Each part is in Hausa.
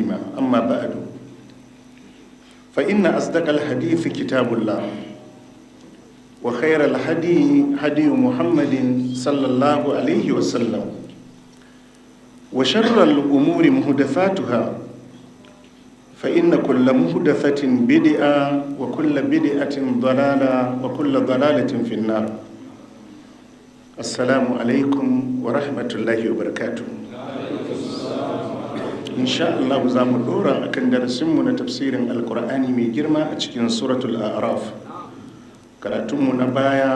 عظيما. أما بعد فإن أصدق الحديث كتاب الله وخير الهدي هدي محمد صلى الله عليه وسلم وشر الأمور محدثاتها فإن كل محدثة بدعة وكل بدعة ضلالة وكل ضلالة في النار. السلام عليكم ورحمة الله وبركاته. إن شاء الله زام دورا أكن درسمنا تفسير القرآن من جرما أتكين سورة الأعراف. كراتم نبايا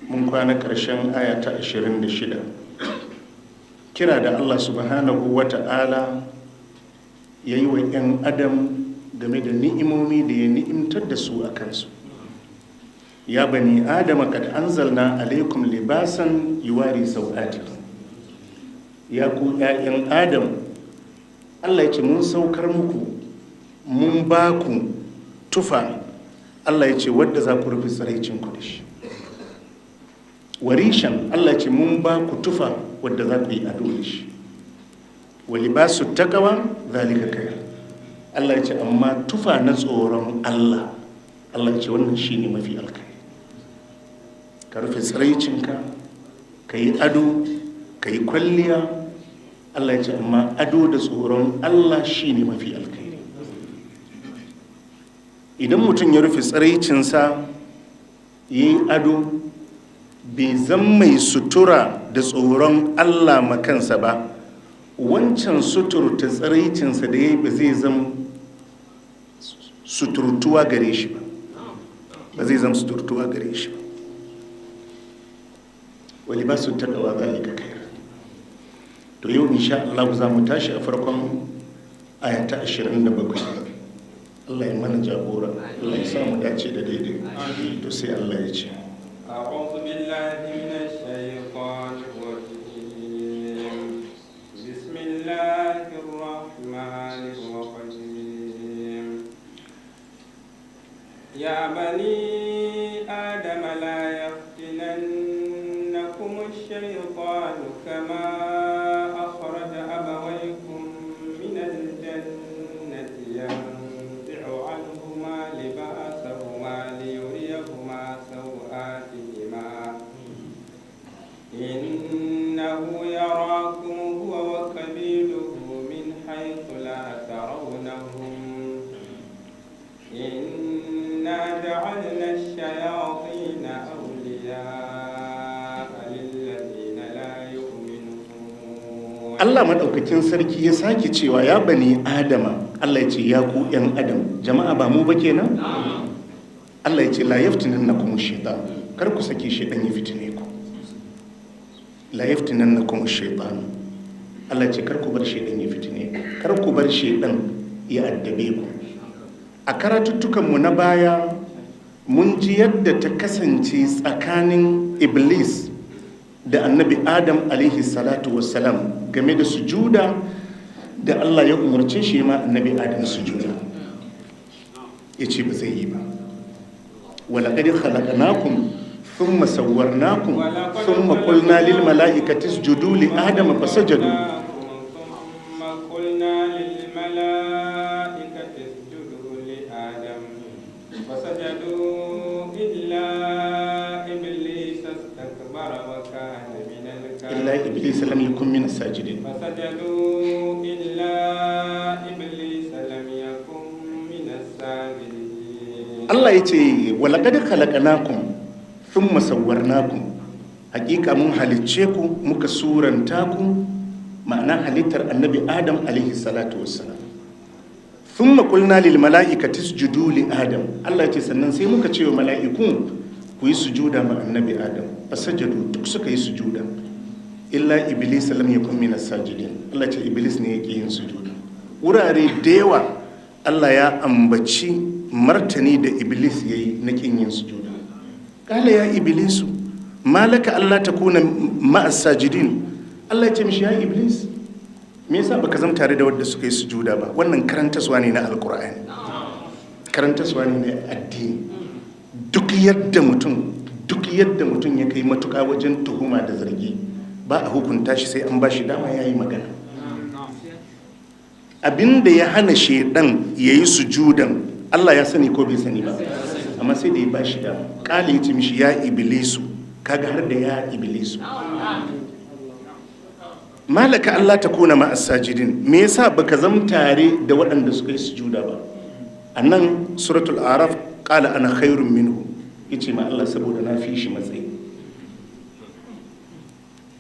من كان كرشان آية 26. kira da Allah subhanahu wa ta'ala ya yi wa 'yan adam game da ni'imomi da ya ni'imtar da su a kansu. Ya bani adama kad anzalna alaikum libasan yuwari sau'atikum. Ya ku 'ya'yan adam, Allah ya ce mun saukar muku, mun ba ku tufa, Allah ya ce wadda za ku rufe tsiraicinku da shi. Warishan, Allah ya ce mun ba ku tufa wadda za ku yi ado da shi. Wa libasu taqwa zalika khair. Allah ya ce amma tufa na tsoron Allah, Allah ya ce wannan shine mafi alkhairi. Ka rufe tsiraicinka, ka yi ado, ka yi kwalliya. Allah ya ce amma ado da tsoron Allah shine mafi alkhairi. Idan mutum ya rufe tsiraicinsa, yi ado, bai zan mai sutura da tsoron Allah makansa ba, wancan suturta tsiraicinsa da ya yi ba zai zama suturtuwa gare shi ba zai zama suturtuwa gare shi ba. Wali ba su taɗawa zalika khair. To yau insha Allah za mu tashi a farkon ayata 27. Allah ya mana jagora, Allah ya sa mu dace da daidai. To sai Allah ya ce أعوذ بالله من الشيطان الرجيم بسم الله الرحمن الرحيم يا بني آدم لا يفتننكم الشيطان كما أخرج أبويكم من الجنة ينزع عنهما لباسهما ليريهما سوآتهما إنه يراكم هو وقبيله من حيث لا ترونهم إنا جعلنا الشياطين أولياء للذين لا يؤمنون. Allah madaukakin sarki ya sake cewa ya bani Adama, Allah ya ce ya ku 'yan Adam, jama'a ba mu ba kenan? Allah ya ce la yaftinannakum shaytan, kar ku saki shaytan ya fitine ku. La yaftinannakum shaytan, Allah ya ce kar ku bar shaytan ya fitine ku, kar ku bar shaytan ya addabe ku. A karatuttukan mu na baya mun ji yadda ta kasance tsakanin Iblis da Annabi Adam alaihi salatu wassalam game da sujuda da Allah ya umarce shi ma Annabi Adam sujuda. Ya ce ba zai yi ba. ولقد خلقناكم ثم سورناكم ثم قلنا للملائكة اسجدوا لآدم فسجدوا ثم قلنا للملائكة اسجدوا لآدم فسجدوا إلا إبليس استكبر وكان من الكافرين. إلا إبليس لم يكن من الساجدين. فسجدوا إلا إبليس لم يكن من الساجدين. Allah ya ce walaƙad khalaqnakum thumma sawwarnakum, hakika mun halicce ku muka suranta ku, ma'ana halittar Annabi Adam alaihi salatu wassalam. Thumma qulna lil mala'ikati isjudu li Adam, Allah ya ce sannan sai muka ce wa mala'iku ku yi sujuda ma Annabi Adam, fasajadu duk suka yi sujuda illa iblis lam yakun min as-sajidin. Allah ya ce iblis ne yake yin sujuda. Wurare da yawa Allah ya ambaci martani da iblis ya yi na ƙin yin sujuda. Kala ya iblisu malaka Allah ta kuna ma'as sajidin. Allah ya ce mishi ya iblis, me yasa baka zama tare da wadda suka yi sujuda ba? Wannan karantaswa ne na alkur'ani, karantaswa ne na addini. Duk yadda mutum ya kai matuƙa wajen tuhuma da zargi, ba a hukunta shi sai an ba shi dama ya yi magana. abinda ya hana shedan yayi sujudan Allah ya sani ko bai sani ba, amma sai da ya bashi da kale ya ce mishi ya iblisu, kaga har da ya iblisu, malaka Allah ta kuna ma as-sajidin, me yasa baka zam tare da waɗanda suka yi sujuda ba? Annan suratul araf qala ana khairun minhu, yace ma Allah saboda na fi shi matsayi.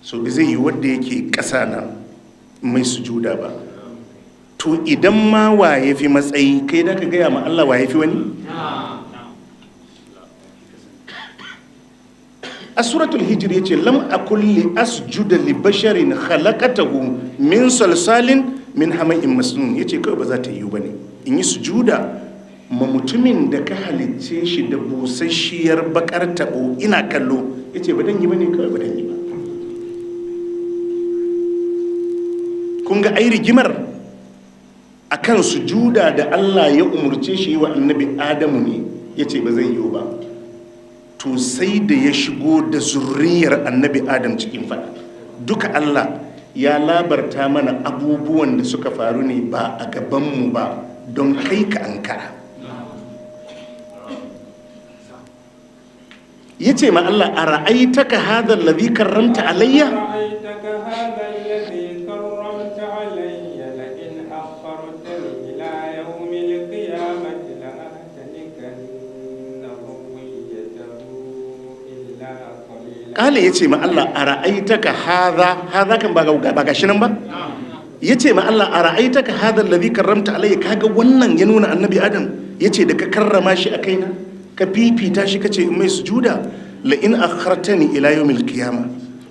So da zai yi wanda yake ƙasa na mai sujuda ba, to idan ma wa ya fi matsayi kai da ka gaya ma Allah wa ya fi wani? A suratul hijr yace lam akul li asjuda li basharin khalaqatahu min salsalin min hama'in masnun, yace kawai ba za ta yi bane in yi sujuda ma mutumin da ka halicce shi da busasshiyar bakar tabo ina kallo, yace ba dan yi bane, kawai ba dan yi ba. Kun ga ai rigimar akan sujuda da Allah ya umurce shi wa annabi Adamu ne, yace ba zai yi ba, to sai da ya shigo da zurriyar annabi Adam cikin fada. Duka Allah ya labarta mana abubuwan da suka faru ne ba a gabanmu ba, don kai ka ankara. Yace ma Allah, a ra'aitaka hadha alladhi karramta alayya, kala ya ce ma Allah a ra'aitaka haza kan ba ga shi nan ba, ya ce ma Allah a ra'aitaka haza alladhi karramta alayya, kaga wannan ya nuna annabi Adam, ya ce da ka karrama shi a kaina ka fifita shi kace in mai sujuda, la in akhartani ila yawmil qiyama,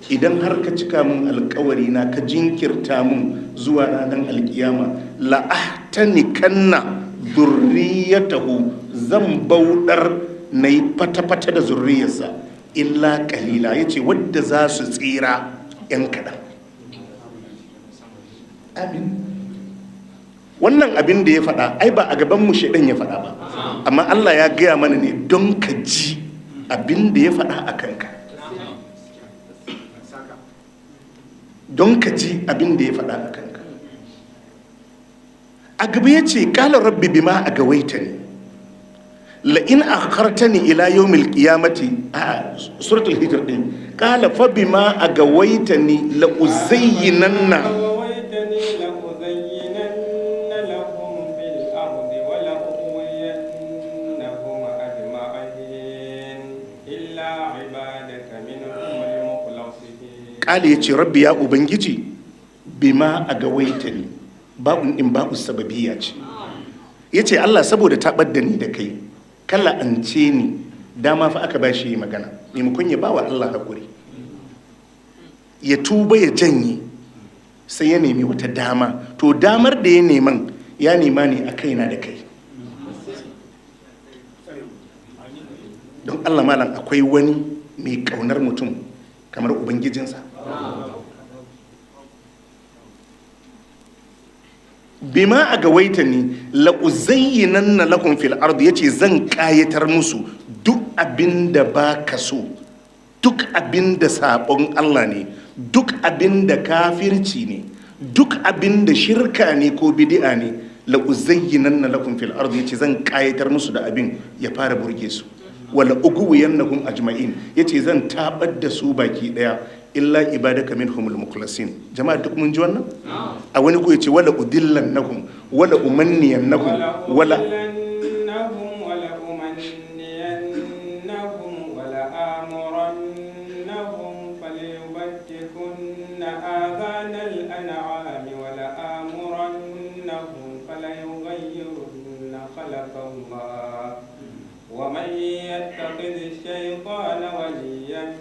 idan har ka cika mun alƙawari na ka jinkirta mun zuwa ranar alƙiyama, la ahtanikanna dhurriyatahu, zan bauɗar nayi fata-fata da zurriyarsa, illa kalila, ya ce wadda za su tsira 'yan kaɗan. Amin. Wannan abin da ya faɗa ai ba a gabanmu shaidan ya faɗa ba, amma Allah ya gaya mana ne don ka ji abin da ya faɗa a kanka, don ka ji abin da ya faɗa a kanka. A gaba ya ce ƙala rabbi bima a gawaita ne, la'in akhartani ila yawmil qiyamati, a suratul hijr din, qala fa bima agawaitani la uzayyinanna lahum fil ardi wa la ughwiyannahum ajma'in illa ibadaka minhumul mukhlasin. qala yace rabbi ya ubangiji bima agawaitani, ba'un din ba'u sababiyya ce, yace Allah saboda tabar da ni da kai kalla an ce ni, dama fa aka bashi yi magana, maimakon ya bawa Allah haƙuri ya tuba ya janye, sai ya nemi wata dama, to damar da ya neman ya nema ne a kaina da kai. Don Allah malam akwai wani mai ƙaunar mutum kamar ubangijinsa? Bima a gawaita ni la'uzayyinan na lahun fil ardu, yace zan kayatar musu duk abin da ba ka so, duk abin da sabon Allah ne, duk abin da kafirci ne, duk abin da shirka ne ko bid'a ne, la'uzayyinan na lahun fil ardu, yace zan kayatar musu da abin ya fara burge su, wala uguwiyannahum ajma'in, yace zan tabar da su baki daya illa ibadaka minhumul mukhlasin. Jama'a duk mun ji wannan? A wani ko yace wala udillannahum wala umanniyannahum wala amurannahum falyubtikunna adhanal an'ami wala amurannahum falyughayyirunna khalaqallah wa man yattakhidh ash-shaytana waliyyan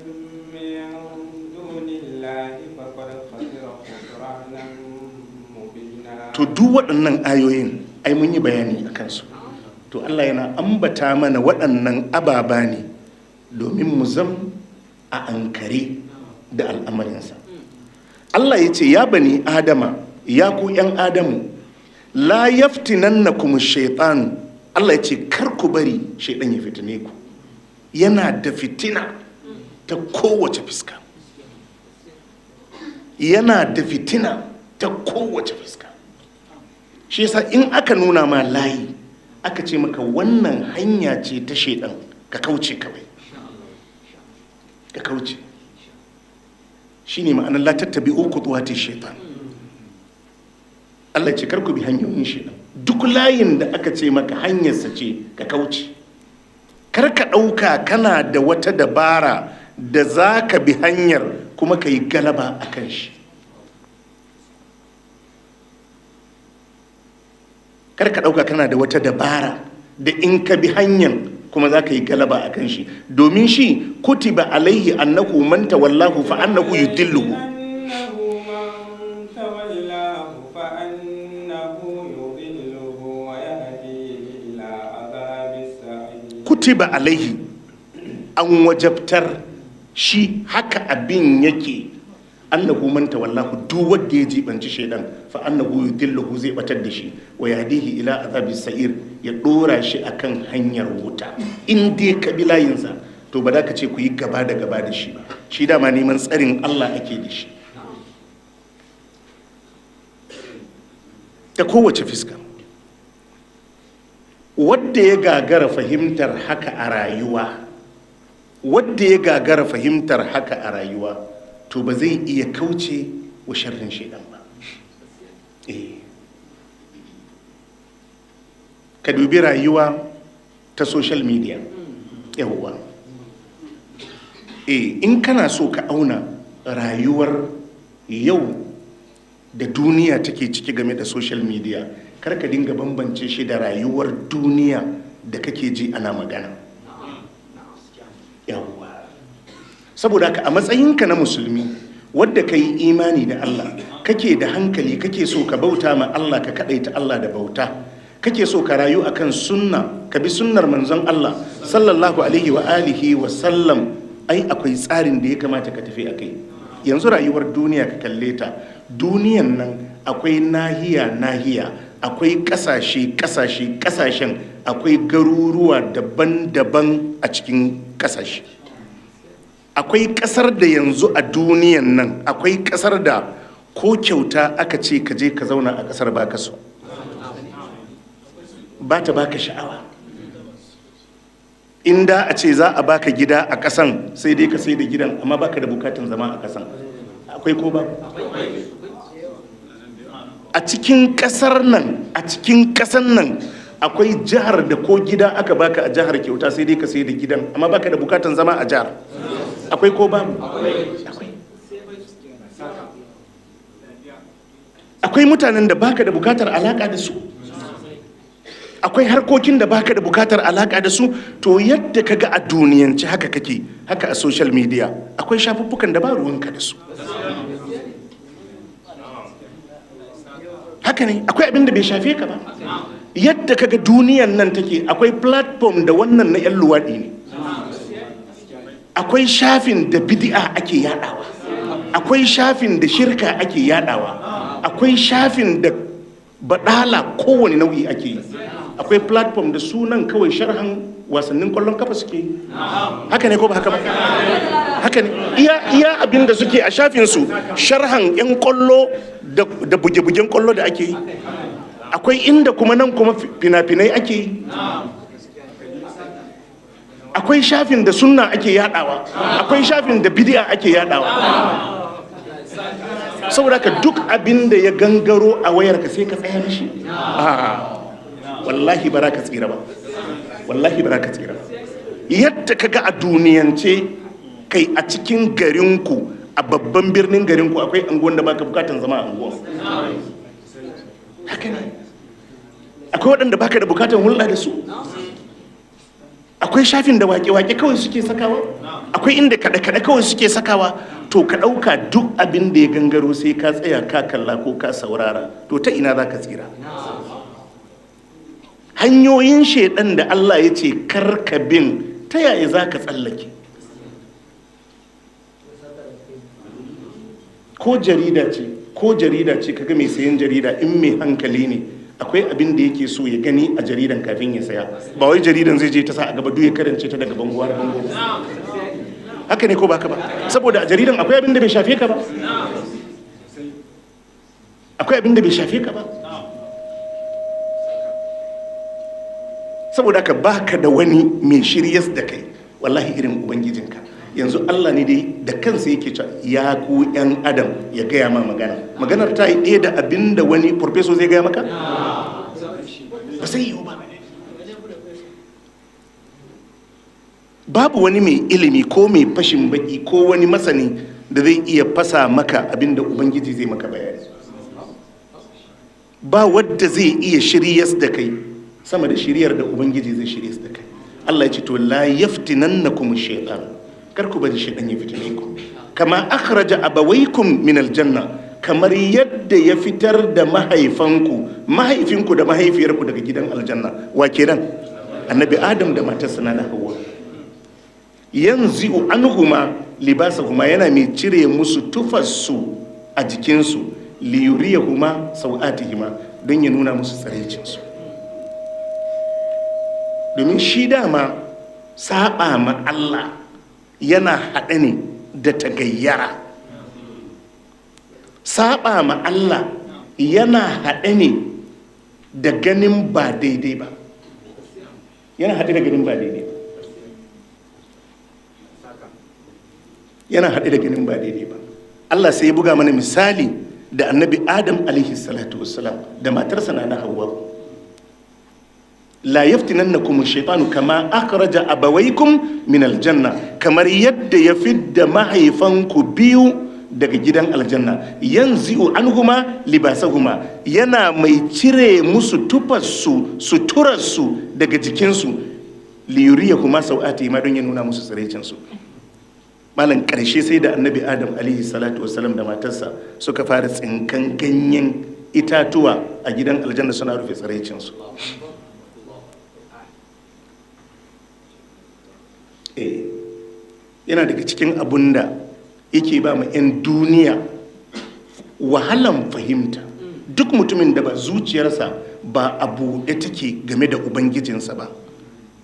min to duk waɗannan ayoyin ai mun yi bayani a kansu, to Allah yana ambata mana waɗannan ababa ne domin mu zam a ankare da al'amarinsa. Allah ya ce ya bani adama, ya ku 'yan adamu, la yaftinannakum shaitan, Allah ya ce kar ku bari shaitan ya fitine ku, yana da fitina ta kowace fuska, yana da fitina ta kowace fuska. shi yasa in aka nuna ma layi aka ce maka wannan hanya ce ta shedan, ka kauce kawai, ka kauce. Shine ma'anar la tattabi'u khutuwati shaitan. Allah ce karku bi hanyoyin shedan. Duk layin da aka ce maka hanyarsa ce, ka kauce. Kar ka ɗauka kana da wata dabara da za ka bi hanyar kuma ka yi galaba a kan shi. Kar ka ɗauka kana da wata dabara da in ka bi hanyar kuma za ka yi galaba a kan shi, domin shi kutiba alaihi annahu man tawallahu fa annahu yudilluhu. Kutiba alaihi, an wajabtar shi, haka abin yake, annahu man tawallahu, duk wanda ya jibanci shaidan fa annahu yudilluhu, zai batar da shi, wa yahdihi ila azabis sa'ir, ya dora shi akan hanyar wuta. In dai ka bi layinsa to ba za ka ce ku yi gaba da gaba da shi ba, shi dama neman tsarin Allah ake da shi ta kowace fiska. Wadda ya gagara fahimtar haka a rayuwa, wadda ya gagara fahimtar haka a rayuwa, to ba zai iya kauce wa sharrin shaidan ba. Ka dubi rayuwa ta social media. Yawwa, in kana so ka auna rayuwar yau da duniya take ciki game da social media, kar ka dinga bambance shi da rayuwar duniya da kake ji ana magana. Yawwa, saboda haka a matsayinka na musulmi wadda ka yi imani da Allah, kake da hankali, kake so ka bauta ma Allah, ka kadaita Allah da bauta, kake so ka rayu akan sunna, ka bi sunnar manzon Allah sallallahu alaihi wa alihi wa sallam, ai akwai tsarin da ya kamata ka tafi akai. Yanzu rayuwar duniya ka kalle ta, duniyan nan akwai nahiya, akwai kasashen, akwai garuruwa daban-daban a cikin kasashe. Akwai kasar da yanzu a duniyan nan, akwai kasar da ko kyauta aka ce ka je ka zauna a kasar baka so, ba ta baka sha'awa. Inda a ce za a baka gida a kasan, sai dai ka sai da gidan, amma baka da bukatun zama a kasan. Akwai ko ba? A cikin kasar nan, akwai jihar da ko gida aka baka a jihar kyauta, sai dai ka sai da gidan, amma baka da bukatun zama a jihar. Akwai ko ba? Akwai mutanen da baka da bukatar alaka da su, akwai harkokin da baka da bukatar alaka da su. To yadda kaga a duniyance haka kake, haka a social media akwai shafuffukan da ba ruwanka da su. Haka ne, akwai abin da bai shafe ka ba. Yadda kaga duniyan nan take, akwai platform da wannan na 'yan luwaɗi ne, akwai shafin da bid'a ake yadawa, akwai shafin da shirka ake yadawa, akwai shafin da badala kowane nau'i ake yi, akwai platform da sunan kawai sharhan wasannin kwallon kafa suke yi. Haka ne ko ba haka ba? Haka ne, iya abin da suke a shafin su sharhan 'yan kwallo da buge-bugen kwallo da ake yi. Akwai inda kuma nan kuma fina-finai ake yi. Akwai shafin da sunna ake yadawa, akwai shafin da bid'a ake yadawa. Saboda ka duk abin da ya gangaro a wayarka sai ka tsaya mishi. Wallahi ba ka tsira ba, wallahi ba ka tsira ba. Yadda kaga a duniyance, kai a cikin garinku, a babban birnin garinku akwai anguwan da baka bukatan zama a anguwan. Haka ne, akwai waɗanda baka da bukatan hulɗa da su. Akwai shafin da wake-wake kawai suke sakawa, akwai inda kaɗe-kaɗe kawai suke sakawa. To ka ɗauka duk abin da ya gangaro sai ka tsaya ka kalla ko ka saurara, to ta ina za ka tsira? Hanyoyin shaidan da Allah ya ce karka bin, ta yaya za ka tsallake? Ko jarida ce kaga mai sayan jarida, in mai hankali ne akwai abin da yake so ya gani a jaridan kafin ya saya. Ba wai jaridan zai je ta sa a gaba duk ya karance ta daga bango har bango. Haka ne ko ba ka ba? Saboda a jaridan akwai abin da bai shafe ka ba, akwai abin da bai shafe ka ba. saboda haka baka da wani mai shiryas da kai wallahi irin ubangijinka. Yanzu Allah ne dai da kansa yake cewa ya ku yan adam ya gaya ma maganar ta yi ɗaya da abin da wani professor zai gaya maka ba sai yiwu ba. Babu wani mai ilimi ko mai fashin baki ko wani masani da zai iya fasa maka abin da ubangiji zai maka bayani. Ba wadda zai iya shiryas da kai sama da shiryar da ubangiji zai shiryas da kai. Allah ya ce to la yaftinannakum shaytan, kar ku bari shaytan ya fitine ku, kama akhraja abawaykum min aljanna, kamar yadda ya fitar da mahaifinku da mahaifiyarku daga gidan aljanna. Wa kenan? Annabi Adam da matarsa na Hawwa. Yanzu anhuma libasahuma, yana mai cire musu tufarsu a jikinsu, liyuriyahuma sau'atihima, don ya nuna musu tsaraicinsu. Domin shi dama saba ma Allah yana haɗe ne da tagayyara. Saba ma Allah yana haɗe ne da ganin ba daidai ba. Yana haɗe da ganin ba daidai ba. Yana haɗe da ganin ba daidai ba. Allah sai ya buga mana misali da annabi Adam alaihi salatu wassalam da matarsa na Hawwa. La yaftinannakum ash-shaytanu kama akhraja abawaykum min aljanna, kamar yadda ya fidda mahaifanku biyu daga gidan aljanna. Yanzu anhuma libasahuma, yana mai cire musu tufarsu suturarsu daga jikinsu, liyuriyahuma sau'atihima, don ya nuna musu tsiraicinsu. Malam karshe sai da annabi Adam alaihi salatu wasalam da matarsa suka fara tsinkan ganyen itatuwa a gidan aljanna suna rufe tsiraicinsu. Yana daga cikin abun da yake ba mu 'yan duniya wahalan fahimta. Duk mutumin da ba zuciyarsa ba a buɗe take game da ubangijinsa ba,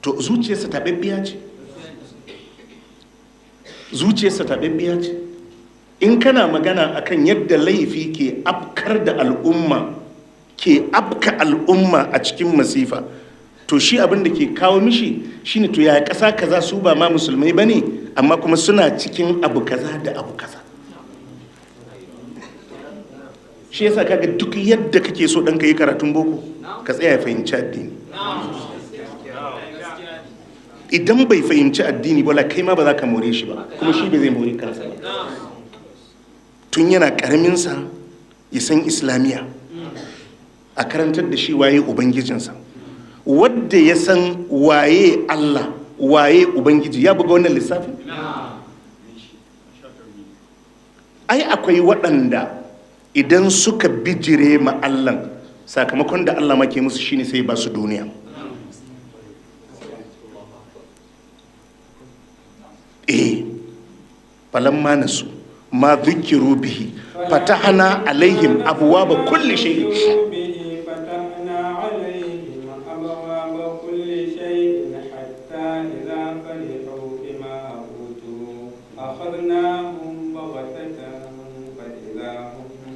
to zuciyarsa taɓaɓɓiya ce. Zuciyarsa taɓaɓɓiya ce. In kana magana akan yadda laifi ke afkar da al'umma, ke afka al'umma a cikin masifa, to shi abin da ke kawo mishi shine to ya ƙasa kaza su ba ma musulmai bane, amma kuma suna cikin abu kaza da abu kaza. Shi yasa kaga duk yadda kake so ɗanka yi karatun boko, ka tsaya ya fahimci addini. Idan bai fahimci addini ba, kai ma ba za ka more shi ba, kuma shi bai zai more kansa ba. Tun yana ƙaraminsa ya san islamiyya, a karantar da shi waye ubangijinsa. Wadda ya san waye Allah, waye ubangiji, ya buga wannan lissafi? Ai akwai waɗanda idan suka bijire ma Allah, sakamakon da Allah make musu shine sai ba su duniya. Falamma nasu ma dhukiru bihi fatahna alaihim abwaaba kulli shay'in.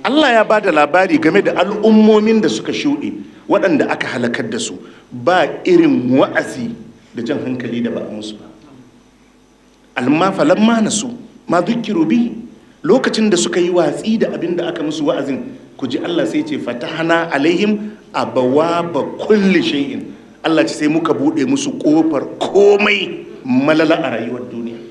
Allah ya ba da labari game da al'ummomin da suka shuɗe waɗanda aka halakar da su, ba irin wa'azi da jan hankali da ba musu ba. Alma falamma nasu ma dhukiru bihi, lokacin da suka yi watsi da abin da aka musu wa'azin, ku ji Allah sai ce fatahna alaihim abawaba kulli shay'in. Allah ce sai muka bude musu kofar komai malala a rayuwar duniya.